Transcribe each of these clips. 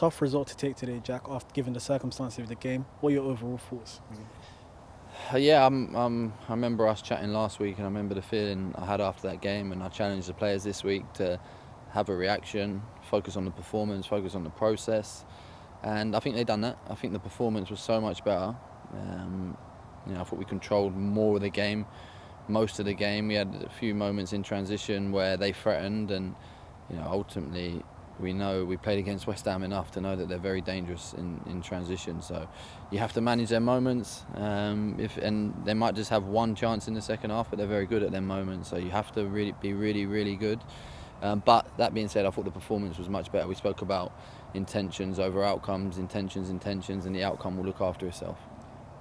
tough result to take today, Jack, after given the circumstances of the game. What are your overall thoughts? Yeah, I remember us chatting last week, and I remember the feeling I had after that game, and I challenged the players this week to have a reaction, focus on the performance, focus on the process, and I think they've done that. I think the performance was so much better. I thought we controlled more of the game, most of the game. We had a few moments in transition where they threatened, and ultimately we know we played against West Ham enough to know that they're very dangerous in transition. So you have to manage their moments. And they might just have one chance in the second half, but they're very good at their moments. So you have to be really good. But that being said, I thought the performance was much better. We spoke about intentions over outcomes, intentions, and the outcome will look after itself.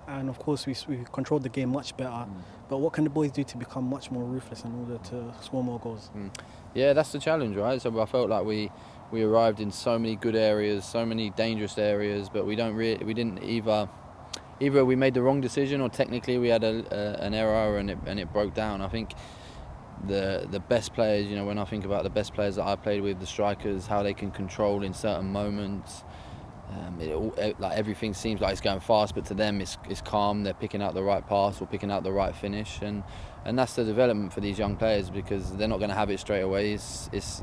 And of course, we controlled the game much better. But what can the boys do to become much more ruthless in order to score more goals? Yeah, that's the challenge, right? So I felt like we arrived in so many good areas, so many dangerous areas, but we didn't either we made the wrong decision, or technically we had an error and it broke down. I think the best players, when I think about the best players that I played with, the strikers, how they can control in certain moments. Like everything seems like it's going fast, but to them it's calm. They're picking out the right pass or picking out the right finish, and that's the development for these young players, because they're not going to have it straight away.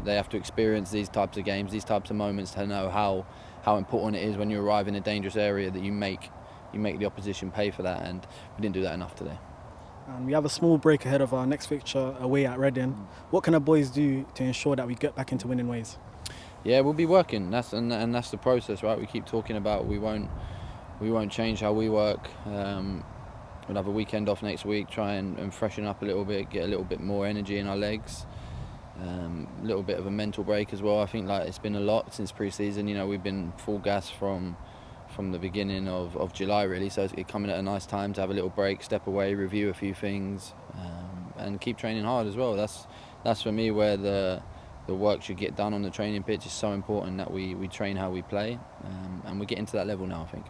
They have to experience these types of games, these types of moments, to know how important it is when you arrive in a dangerous area that you make the opposition pay for that, and we didn't do that enough today. And we have a small break ahead of our next fixture away at Reading. What can the boys do to ensure that we get back into winning ways? Yeah, we'll be working. That's the process, right? We keep talking about we won't change how we work. We'll have a weekend off next week, try and freshen up a little bit, get a little bit more energy in our legs. A little bit of a mental break as well. I think it's been a lot since pre-season. We've been full gas from the beginning of July, really. So it's coming at a nice time to have a little break, step away, review a few things, and keep training hard as well. That's for me where the work should get done on the training pitch. Is so important that we train how we play, and we're getting to that level now, I think.